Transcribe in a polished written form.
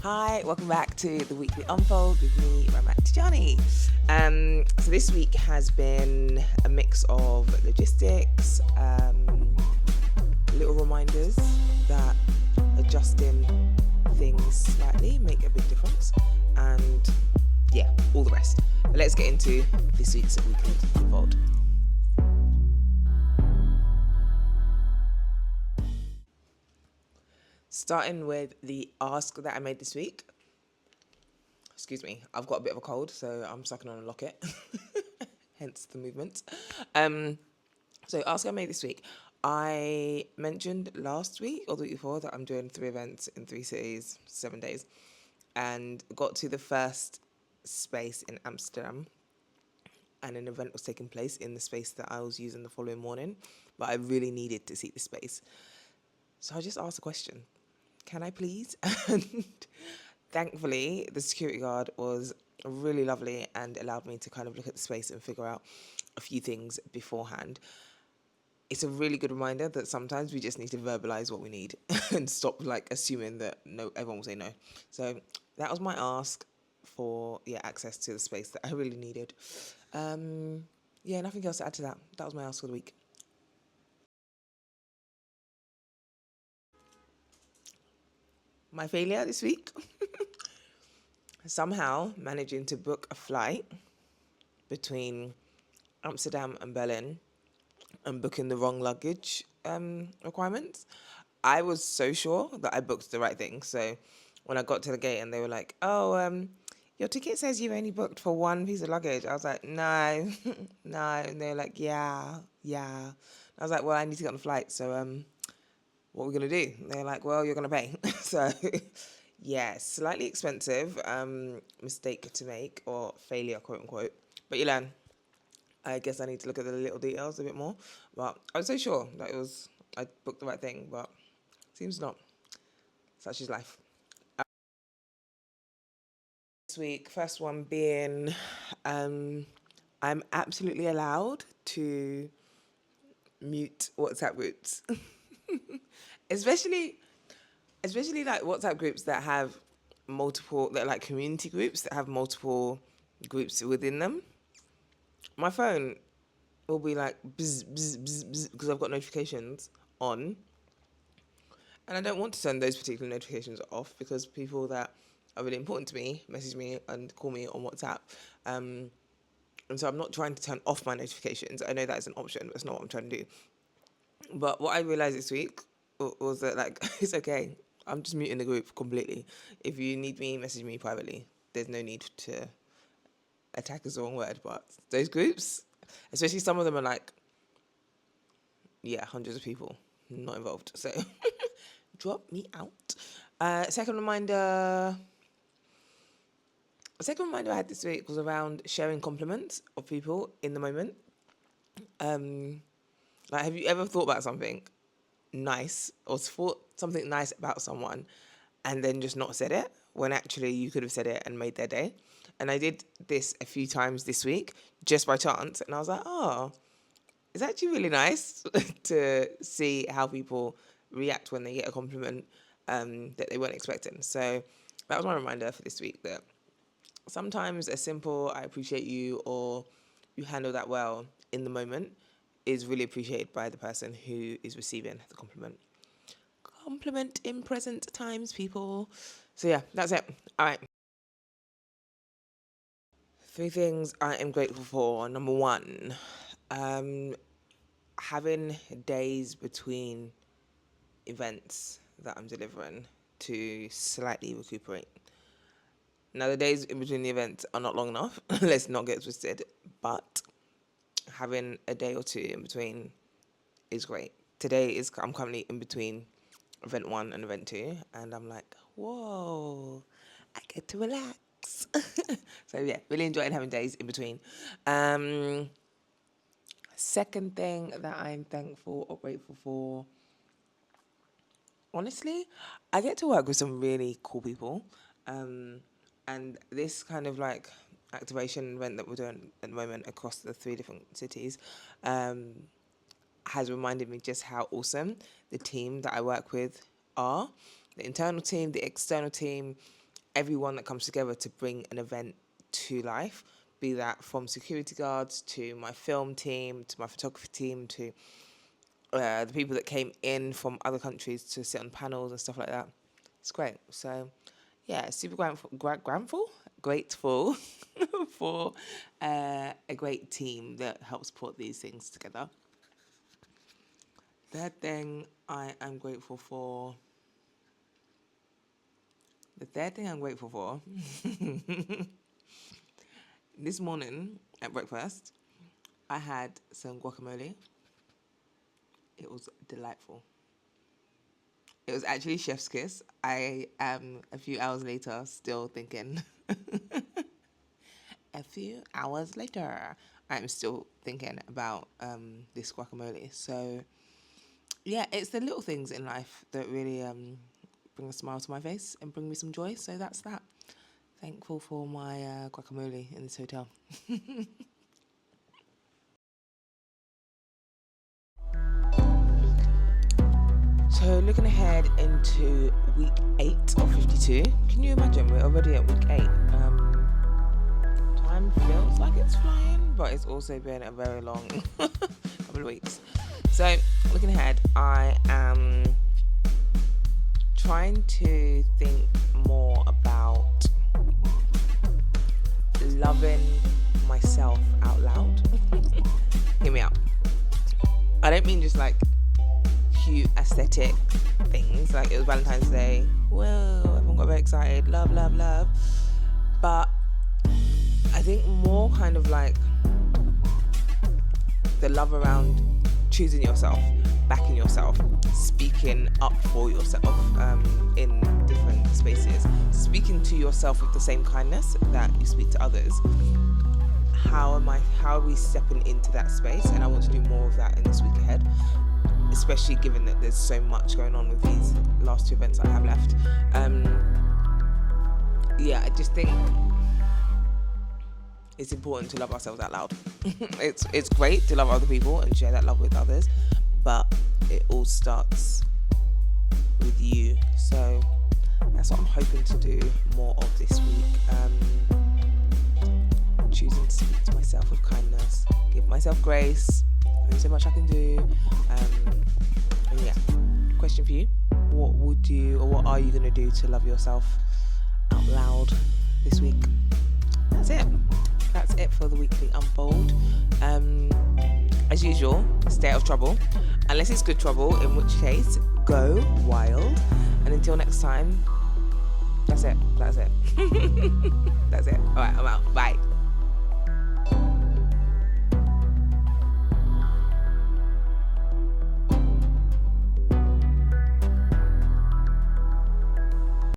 Hi, welcome back to the Weekly Unfold with me, Ramat Tejani. So this week has been a mix of logistics, little reminders that adjusting things slightly make a big difference, and yeah, all the rest. But let's get into this week's Weekly Unfold. Starting with the ask that I made this week. Excuse me, I've got a bit of a cold, so I'm sucking on a locket, hence the movement. So ask I made this week. I mentioned last week or the week before that I'm doing 3 events in 3 cities, 7 days, and got to the first space in Amsterdam, and an event was taking place in the space that I was using the following morning, but I really needed to see the space. So I just asked a question. Can I please? And thankfully, the security guard was really lovely and allowed me to kind of look at the space and figure out a few things beforehand. It's a really good reminder that sometimes we just need to verbalize what we need and stop assuming that no, everyone will say no. So that was my ask for access to the space that I really needed. Nothing else to add to that. That was my ask for the week. My failure this week, somehow managing to book a flight between Amsterdam and Berlin and booking the wrong luggage requirements. I was so sure that I booked the right thing. So when I got to the gate and they were like, "Oh, your ticket says you've only booked for one piece of luggage," I was like, "No, no." And they were like, "Yeah, yeah." I was like, "Well, I need to get on the flight. So what are we gonna do?" They're like, "Well, you're gonna pay." So yeah, slightly expensive mistake to make, or failure, quote unquote. But you learn. I guess I need to look at the little details a bit more. But I was so sure that I booked the right thing, but seems not. Such is life. This week, first one being, I'm absolutely allowed to mute WhatsApp groups, especially like WhatsApp groups that have multiple, that are like community groups that have multiple groups within them. My phone will be like bzz, bzz, bzz, bzz, because I've got notifications on, and I don't want to turn those particular notifications off because people that are really important to me message me and call me on WhatsApp. And so I'm not trying to turn off my notifications. I know that is an option, but it's not what I'm trying to do. But what I realized this week was that it's okay. I'm just muting the group completely. If you need me, message me privately. There's no need to attack is the wrong word, but those groups, especially some of them are hundreds of people not involved. So drop me out. Second reminder I had this week was around sharing compliments of people in the moment. Have you ever thought about something nice or thought something nice about someone and then just not said it when actually you could have said it and made their day? And I did this a few times this week just by chance, and I was like, oh, it's actually really nice to see how people react when they get a compliment that they weren't expecting. So that was my reminder for this week, that sometimes a simple "I appreciate you" or "you handle that well" in the moment is really appreciated by the person who is receiving the compliment. Compliment in present times, people. So yeah, that's it. All right. 3 things I am grateful for. Number 1, um, having days between events that I'm delivering to slightly recuperate. Now, the days in between the events are not long enough. Let's not get twisted. But having a day or two in between is great. I'm currently in between event 1 and event 2, and I'm like, whoa, I get to relax. So yeah, really enjoying having days in between. Second thing that I'm thankful or grateful for, honestly, I get to work with some really cool people. And this kind of activation event that we're doing at the moment across the 3 different cities has reminded me just how awesome the team that I work with are. The internal team, the external team, everyone that comes together to bring an event to life, be that from security guards to my film team, to my photography team, to the people that came in from other countries to sit on panels and stuff like that. It's great. So, yeah, super grateful for a great team that helps put these things together. Third thing I'm grateful for. This morning at breakfast, I had some guacamole. It was delightful. It was actually chef's kiss. I am a few hours later still thinking. A few hours later, I'm still thinking about this guacamole. So, yeah, it's the little things in life that really bring a smile to my face and bring me some joy. So that's that. Thankful for my guacamole in this hotel. So looking ahead into week 8 of 52, can you imagine we're already at week 8? Time feels like it's flying, but it's also been a very long couple of weeks. So looking ahead, I am trying to think more about loving myself out loud. Hear me out. I don't mean just like cute aesthetic things, like it was Valentine's Day, whoa, everyone got very excited, love, but I think more kind of like the love around choosing yourself, backing yourself, speaking up for yourself in different spaces, speaking to yourself with the same kindness that you speak to others. How are we stepping into that space? And I want to do more of that in this week ahead, especially given that there's so much going on with these last 2 events I have left. I just think it's important to love ourselves out loud. It's great to love other people and share that love with others, but it all starts with you. So that's what I'm hoping to do more of this week. Choosing to speak to myself with kindness, give myself grace. There's so much I can do. And yeah, question for you: what are you going to do to love yourself out loud this week? That's it for the weekly unfold. As usual, stay out of trouble, unless it's good trouble, in which case go wild. And until next time, that's it. That's it. All right,